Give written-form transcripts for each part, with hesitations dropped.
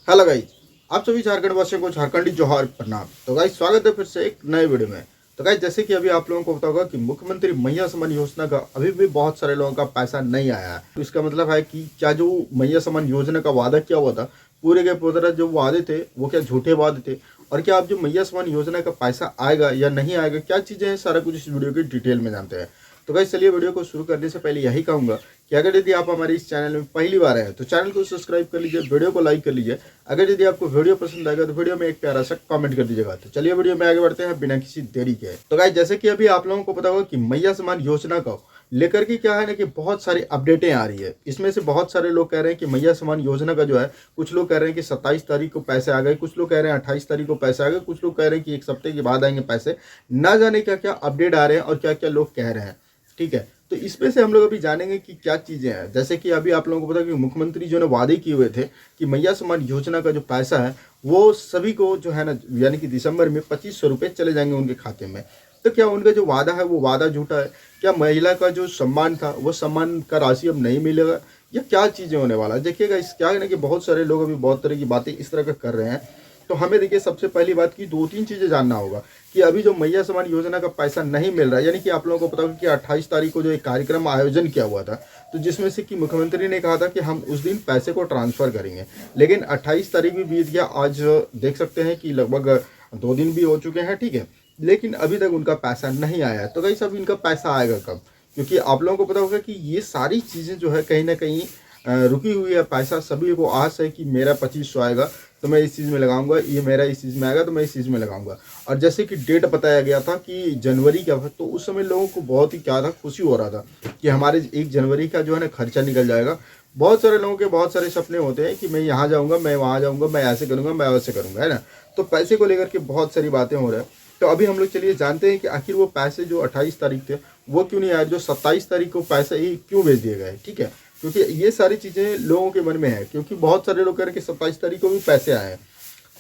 Hello guys, आप सभी झारखंड वासियों को झारखंडी जोहार प्रणाम। तो गाइज स्वागत है फिर से एक नए वीडियो में। तो गाइज जैसे कि अभी आप लोगों को पता होगा कि मुख्यमंत्री मैया सम्मान योजना का अभी भी बहुत सारे लोगों का पैसा नहीं आया है। तो इसका मतलब है कि क्या जो मैया सम्मान योजना का वादा किया हुआ था, पूरे के पूरे जो वादे थे वो क्या झूठे वादे थे, और क्या आप जो मैया सम्मान योजना का पैसा आएगा या नहीं आएगा, क्या चीज़ें हैं, सारा कुछ इस वीडियो की डिटेल में जानते हैं। तो गाइस चलिए वीडियो को शुरू करने से पहले यही कहूँगा कि अगर यदि आप हमारे इस चैनल में पहली बार आए तो चैनल को सब्सक्राइब कर लीजिए, वीडियो को लाइक कर लीजिए। अगर यदि आपको वीडियो पसंद आएगा तो वीडियो में एक प्यारा सा कमेंट कर दीजिएगा। तो चलिए वीडियो में आगे बढ़ते हैं बिना किसी देरी के। तो गाइस जैसे कि अभी आप लोगों को पता होगा कि मैया सम्मान योजना का लेकर के क्या है ना कि बहुत सारी अपडेटें आ रही है। इसमें से बहुत सारे लोग कह रहे हैं कि मैया सम्मान योजना का जो है, कुछ लोग कह रहे हैं कि 27 तारीख को पैसे आ गए, कुछ लोग कह रहे हैं 28 तारीख को पैसे आ गए, कुछ लोग कह रहे हैं कि एक हफ्ते के बाद आएंगे पैसे। ना जाने क्या क्या अपडेट आ रहे हैं और क्या क्या लोग कह रहे हैं। ठीक है, तो इसमें से हम लोग अभी जानेंगे कि क्या चीज़ें हैं। जैसे कि अभी आप लोगों को पता है कि मुख्यमंत्री जो ने वादे किए हुए थे कि मैया सम्मान योजना का जो पैसा है वो सभी को जो है ना, यानी कि दिसंबर में 2500 रुपये चले जाएंगे उनके खाते में। तो क्या उनका जो वादा है वो वादा झूठा है? क्या महिला का जो सम्मान था वो सम्मान का राशि अब नहीं मिलेगा, या क्या चीज़ें होने वाला है? देखिएगा, इस क्या है ना कि बहुत सारे लोग अभी बहुत तरह की बातें इस तरह का कर रहे हैं। तो हमें देखिए, सबसे पहली बात की 2-3 चीज़ें जानना होगा कि अभी जो मैया सम्मान योजना का पैसा नहीं मिल रहा है, यानी कि आप लोगों को पता होगा कि 28 तारीख को जो एक कार्यक्रम आयोजन किया हुआ था, तो जिसमें से कि मुख्यमंत्री ने कहा था कि हम उस दिन पैसे को ट्रांसफ़र करेंगे। लेकिन 28 तारीख भी बीत गया, आज देख सकते हैं कि लगभग 2 दिन भी हो चुके हैं। ठीक है, लेकिन अभी तक उनका पैसा नहीं आया है। तो गाइस अब इनका पैसा आएगा कब? क्योंकि आप लोगों को पता होगा कि ये सारी चीज़ें जो है कहीं ना कहीं रुकी हुई है। पैसा सभी को आस है कि मेरा 2500 आएगा तो मैं इस चीज़ में लगाऊंगा, ये मेरा इस चीज़ में आएगा तो मैं इस चीज़ में लगाऊंगा। और जैसे कि डेट बताया गया था कि जनवरी का था, तो उस समय लोगों को बहुत ही क्या था, खुशी हो रहा था कि हमारे 1 जनवरी का जो है ना खर्चा निकल जाएगा। बहुत सारे लोगों के बहुत सारे सपने होते हैं कि मैं यहाँ जाऊँगा, मैं वहाँ जाऊँगा, मैं ऐसे करूँगा, मैं वैसे करूँगा, है ना। तो पैसे को लेकर के बहुत सारी बातें हो रही है। तो अभी हम लोग चलिए जानते हैं कि आखिर वो पैसे जो 28 तारीख थे वो क्यों नहीं आए, जो 27 तारीख को पैसे ही क्यों भेज दिए गए। ठीक है, क्योंकि ये सारी चीज़ें लोगों के मन में है, क्योंकि बहुत सारे लोग कह रहे हैं कि 27 तारीख को भी पैसे आए हैं।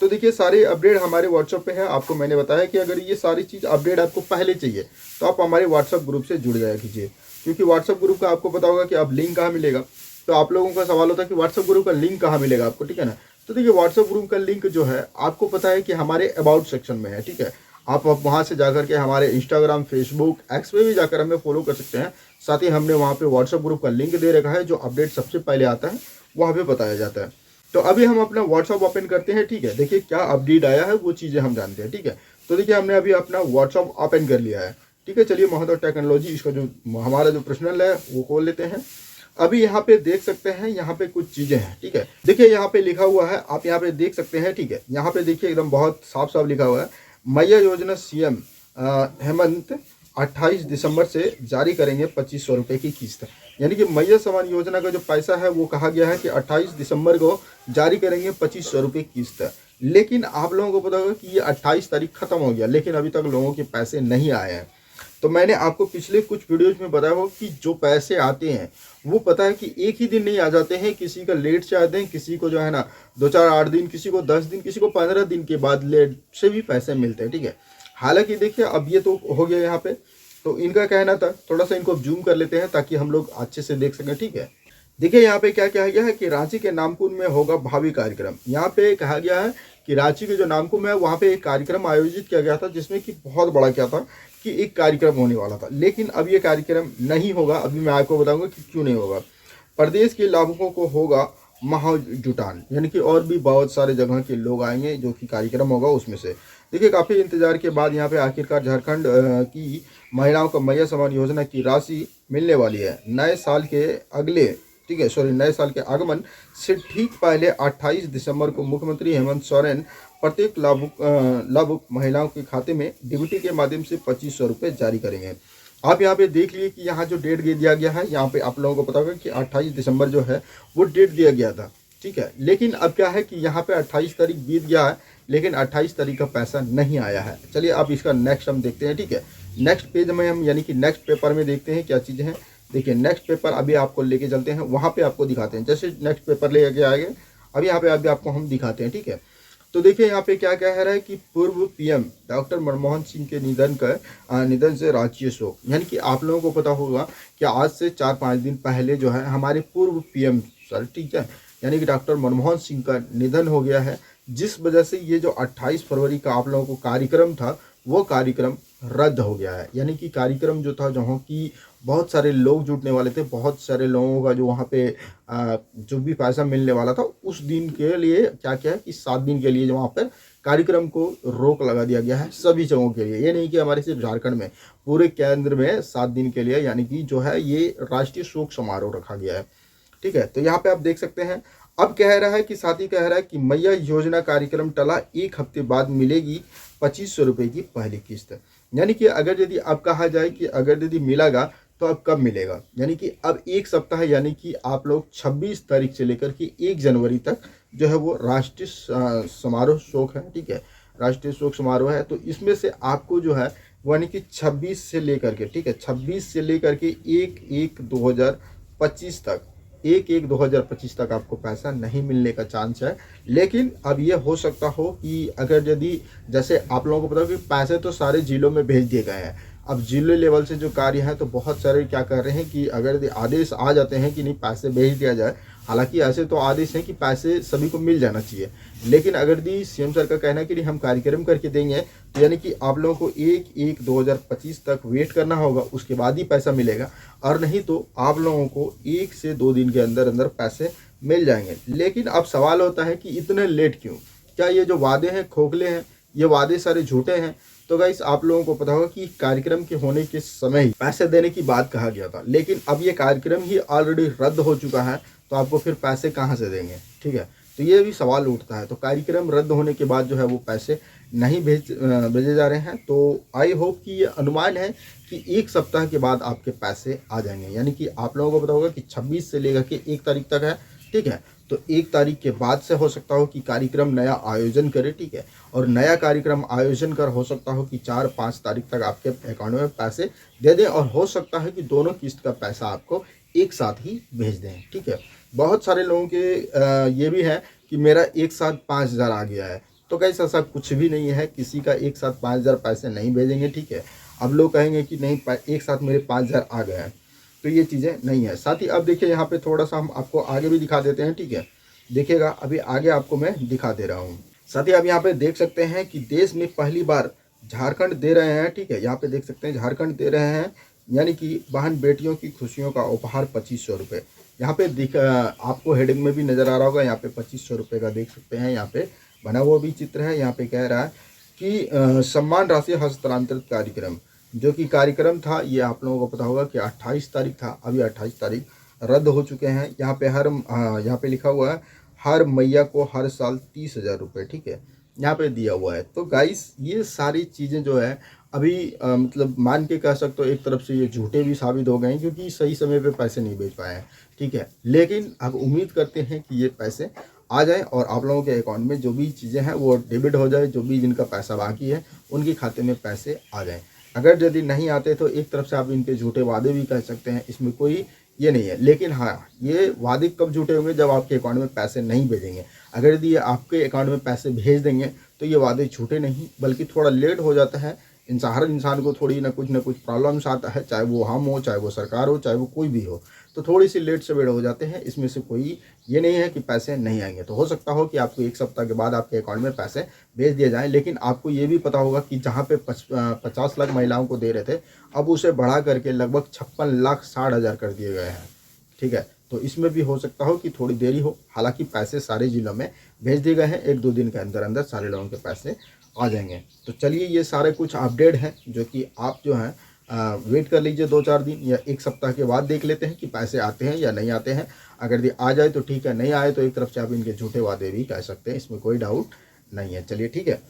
तो देखिए, सारे अपडेट हमारे व्हाट्सएप पे है। आपको मैंने बताया कि अगर ये सारी चीज़ अपडेट आपको पहले चाहिए तो आप हमारे व्हाट्सएप ग्रुप से जुड़ जाया कीजिए, क्योंकि व्हाट्सएप ग्रुप का आपको पता होगा कि अब लिंक कहाँ मिलेगा। तो आप लोगों का सवाल होता है कि व्हाट्सएप ग्रुप का लिंक कहाँ मिलेगा आपको, ठीक है ना। तो देखिए, व्हाट्सएप ग्रुप का लिंक जो है आपको पता है कि हमारे अबाउट सेक्शन में है। ठीक है, आप वहाँ से जाकर के हमारे इंस्टाग्राम, फेसबुक, एक्स पे भी जाकर हमें फॉलो कर सकते हैं। साथ ही हमने वहाँ पे व्हाट्सएप ग्रुप का लिंक दे रखा है, जो अपडेट सबसे पहले आता है वहाँ पे बताया जाता है। तो अभी हम अपना व्हाट्सएप ओपन करते हैं। ठीक है, देखिए क्या अपडेट आया है वो चीज़ें हम जानते हैं। ठीक है, तो देखिए हमने अभी अपना व्हाट्सएप ओपन कर लिया है। ठीक है, चलिए महोदय टेक्नोलॉजी इसका जो हमारा जो पर्सनल है वो खोल लेते हैं। अभी यहाँ पे देख सकते हैं, यहाँ पे कुछ चीज़ें हैं। ठीक है, देखिए यहाँ पे लिखा हुआ है, आप यहाँ पे देख सकते हैं। ठीक है, यहाँ पे देखिए एकदम बहुत साफ साफ लिखा हुआ है, मैया योजना सीएम हेमंत 28 दिसंबर से जारी करेंगे 2500 रुपये की किस्त। यानी कि मैया सम्मान योजना का जो पैसा है वो कहा गया है कि 28 दिसंबर को जारी करेंगे 2500 रुपये किस्त। लेकिन आप लोगों को पता होगा कि ये 28 तारीख खत्म हो गया, लेकिन अभी तक लोगों के पैसे नहीं आए हैं। तो मैंने आपको पिछले कुछ वीडियोज में बताया हो कि जो पैसे आते हैं वो पता है कि एक ही दिन नहीं आ जाते हैं, किसी का लेट से आते हैं, किसी को जो है ना 2-4-8 दिन, किसी को 10 दिन, किसी को 15 दिन के बाद लेट से भी पैसे मिलते हैं। ठीक है, हालांकि देखिए अब ये तो हो गया यहाँ पे, तो इनका कहना था, थोड़ा सा इनको जूम कर लेते हैं ताकि हम लोग अच्छे से देख सकें। ठीक है, देखिए यहाँ पे क्या कहा गया है कि रांची के नामकुम में होगा भावी कार्यक्रम। यहाँ पे कहा गया है कि रांची के जो नामकुम है वहाँ पे एक कार्यक्रम आयोजित किया गया था, जिसमें कि बहुत बड़ा क्या था कि एक कार्यक्रम होने वाला था, लेकिन अब ये कार्यक्रम नहीं होगा। अभी मैं आपको बताऊंगा कि क्यों नहीं होगा। प्रदेश के लाभुकों को होगा महाजुटान, यानी कि और भी बहुत सारे जगह के लोग आएंगे जो कि कार्यक्रम होगा उसमें से। देखिए, काफ़ी इंतजार के बाद यहाँ पे आखिरकार झारखंड की महिलाओं को मैया सम्मान योजना की राशि मिलने वाली है। नए साल के अगले, ठीक है सॉरी, नए साल के आगमन से ठीक पहले 28 दिसंबर को मुख्यमंत्री हेमंत सोरेन प्रत्येक लाभुक महिलाओं के खाते में डीबीटी के माध्यम से 2500 रुपये जारी करेंगे। आप यहाँ पे देख लिए कि यहाँ जो डेट दिया गया है, यहाँ पे आप लोगों को पता होगा कि 28 दिसंबर जो है वो डेट दिया गया था। ठीक है, लेकिन अब क्या है कि यहाँ पे 28 तारीख बीत गया है, लेकिन 28 तारीख का पैसा नहीं आया है। चलिए अब इसका नेक्स्ट हम देखते हैं। ठीक है, नेक्स्ट पेज में हम, यानी कि नेक्स्ट पेपर में देखते हैं क्या चीज़ें हैं। देखिए नेक्स्ट पेपर अभी आपको लेके चलते हैं, वहाँ पे आपको दिखाते हैं। जैसे नेक्स्ट पेपर ले आगे आगे अभी यहाँ पे अभी आपको हम दिखाते हैं। ठीक है, तो देखिए यहाँ पे क्या कह रहा है कि पूर्व पीएम डॉक्टर मनमोहन सिंह के निधन से रांची शोक। यानी कि आप लोगों को पता होगा कि आज से 4-5 दिन पहले जो है हमारे पूर्व पीएम सर, ठीक है, यानी कि डॉक्टर मनमोहन सिंह का निधन हो गया है, जिस वजह से ये जो 28 फरवरी का आप लोगों को कार्यक्रम था वो कार्यक्रम रद्द हो गया है। यानी कि कार्यक्रम जो था, जहाँ की बहुत सारे लोग जुटने वाले थे, बहुत सारे लोगों का जो वहाँ पे जो भी पैसा मिलने वाला था, उस दिन के लिए क्या क्या है कि 7 दिन के लिए जो वहाँ पर कार्यक्रम को रोक लगा दिया गया है सभी जगहों के लिए। ये नहीं कि हमारे सिर्फ झारखंड में, पूरे केंद्र में 7 दिन के लिए यानी कि जो है ये राष्ट्रीय शोक समारोह रखा गया है। ठीक है, तो यहाँ पे आप देख सकते हैं। अब कह रहा है कि साथ ही कह रहा है कि मैया योजना कार्यक्रम टला, 1 हफ्ते बाद मिलेगी 2500 रुपये की पहली किस्त। यानी कि अगर यदि अब कहा जाए कि अगर यदि मिलेगा तो अब कब मिलेगा, यानी कि अब 1 सप्ताह, यानी कि आप लोग 26 तारीख से लेकर के 1 जनवरी तक जो है वो राष्ट्रीय समारोह शोक है। ठीक है, राष्ट्रीय शोक समारोह है, तो इसमें से आपको जो है वो यानी कि 26 से लेकर के, ठीक है, 26 से लेकर के 1/1/2025 तक, 1/1/2025 तक आपको पैसा नहीं मिलने का चांस है। लेकिन अब ये हो सकता हो कि अगर यदि, जैसे आप लोगों को पता हो कि पैसे तो सारे जिलों में भेज दिए गए हैं, अब जिले लेवल से जो कार्य है तो बहुत सारे क्या कर रहे हैं कि अगर यदि आदेश आ जाते हैं कि नहीं पैसे भेज दिया जाए, हालांकि ऐसे तो आदेश हैं कि पैसे सभी को मिल जाना चाहिए, लेकिन अगर यदि सीएम सर का कहना है कि नहीं हम कार्यक्रम करके देंगे, तो यानी कि आप लोगों को 1/1/2025 तक वेट करना होगा, उसके बाद ही पैसा मिलेगा, और नहीं तो आप लोगों को 1 से 2 दिन के अंदर अंदर पैसे मिल जाएंगे। लेकिन अब सवाल होता है कि इतने लेट क्यों? क्या ये जो वादे हैं खोखले हैं, ये वादे सारे झूठे हैं? तो गाइस आप लोगों को पता होगा कि कार्यक्रम के होने के समय ही पैसे देने की बात कहा गया था, लेकिन अब ये कार्यक्रम ही ऑलरेडी रद्द हो चुका है, तो आपको फिर पैसे कहाँ से देंगे? ठीक है, तो ये भी सवाल उठता है। तो कार्यक्रम रद्द होने के बाद जो है वो पैसे नहीं भेजे जा रहे हैं। तो आई होप कि ये अनुमान है कि 1 सप्ताह के बाद आपके पैसे आ जाएंगे। यानी कि आप लोगों को पता होगा कि 26 से लेकर के 1 तारीख तक है। ठीक है, तो 1 तारीख के बाद से हो सकता हो कि कार्यक्रम नया आयोजन करे। ठीक है, और नया कार्यक्रम आयोजन कर हो सकता हो कि 4-5 तारीख तक आपके अकाउंट में पैसे दे दें, और हो सकता है कि दोनों किस्त का पैसा आपको एक साथ ही भेज दें। ठीक है, बहुत सारे लोगों के ये भी है कि मेरा एक साथ 5,000 आ गया है, तो कैसे ऐसा कुछ भी नहीं है, किसी का एक साथ 5,000 पैसे नहीं भेजेंगे। ठीक है, अब लोग कहेंगे कि नहीं एक साथ मेरे 5,000 आ गए हैं, तो ये चीज़ें नहीं है। साथ ही अब देखिए यहाँ पे थोड़ा सा हम आपको आगे भी दिखा देते हैं। ठीक है, देखिएगा अभी आगे आपको मैं दिखा दे रहा हूँ। साथ ही आप यहाँ पे देख सकते हैं कि देश में पहली बार झारखंड दे रहे हैं। ठीक है, यहाँ पे देख सकते हैं झारखंड दे रहे हैं, यानी कि बहन बेटियों की खुशियों का उपहार 2500 रुपये। यहाँ पे आपको हेडिंग में भी नज़र आ रहा होगा, यहाँ पे 2500 रुपये का देख सकते हैं, यहाँ पे बना हुआ भी चित्र है। यहाँ पे कह रहा है कि सम्मान राशि हस्तांतरित कार्यक्रम, जो कि कार्यक्रम था ये आप लोगों को पता होगा कि 28 तारीख था, अभी 28 तारीख रद्द हो चुके हैं। यहाँ पे यहाँ पे लिखा हुआ है हर मैया को हर साल 30,000 रुपये। ठीक है, यहाँ पे दिया हुआ है। तो गाइस ये सारी चीज़ें जो है अभी मतलब मान के कह सकते हो एक तरफ से ये झूठे भी साबित हो गए हैं, क्योंकि सही समय पे पैसे नहीं भेज पाए हैं। ठीक है, लेकिन अब उम्मीद करते हैं कि ये पैसे आ जाएं और आप लोगों के अकाउंट में जो भी चीज़ें हैं वो डेबिट हो जाए, जो भी जिनका पैसा बाकी है उनके खाते में पैसे आ जाएं। अगर यदि नहीं आते तो एक तरफ से आप इन पे झूठे वादे भी कह सकते हैं, इसमें कोई ये नहीं है। लेकिन हाँ, ये वादे कब झूठे होंगे? जब आपके अकाउंट में पैसे नहीं भेजेंगे। अगर यदि आपके अकाउंट में पैसे भेज देंगे तो ये वादे झूठे नहीं, बल्कि थोड़ा लेट हो जाता है। हर इंसान को थोड़ी ना कुछ प्रॉब्लम्स आता है, चाहे वो हम हो, चाहे वो सरकार हो, चाहे वो कोई भी हो, तो थोड़ी सी लेट से बेड़ हो जाते हैं। इसमें से कोई ये नहीं है कि पैसे नहीं आएंगे। तो हो सकता हो कि आपको 1 सप्ताह के बाद आपके अकाउंट में पैसे भेज दिए जाएं, लेकिन आपको ये भी पता होगा कि जहाँ पे 50 लाख महिलाओं को दे रहे थे, अब उसे बढ़ा करके लगभग 56,60,000 कर दिए गए हैं। ठीक है, तो इसमें भी हो सकता हो कि थोड़ी देरी हो। हालांकि पैसे सारे जिलों में भेज दिए गए हैं, 1-2 दिन के अंदर अंदर सारे लोगों के पैसे आ जाएंगे। तो चलिए, ये सारे कुछ अपडेट हैं जो कि आप जो हैं वेट कर लीजिए 2-4 दिन या 1 सप्ताह के बाद देख लेते हैं कि पैसे आते हैं या नहीं आते हैं। अगर ये आ जाए तो ठीक है, नहीं आए तो एक तरफ से आप इनके झूठे वादे भी कह सकते हैं, इसमें कोई डाउट नहीं है। चलिए ठीक है,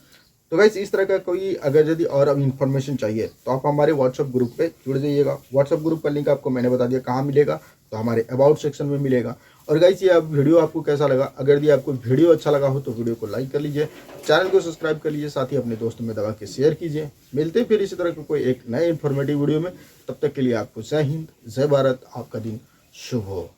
तो गाइस इस तरह का कोई अगर यदि और अब इन्फॉर्मेशन चाहिए तो आप हमारे व्हाट्सअप ग्रुप पे जुड़ जाइएगा। व्हाट्सअप ग्रुप का लिंक आपको मैंने बता दिया कहाँ मिलेगा, तो हमारे अबाउट सेक्शन में मिलेगा। और गाइस ये अब वीडियो आपको कैसा लगा? अगर यदि आपको वीडियो अच्छा लगा हो तो वीडियो को लाइक कर लीजिए, चैनल को सब्सक्राइब कर लीजिए, साथ ही अपने दोस्तों में दबा के शेयर कीजिए। मिलते हैं फिर इसी तरह के कोई एक नए इन्फॉर्मेटिव वीडियो में। तब तक के लिए आपको जय हिंद, जय भारत, आपका दिन शुभ हो।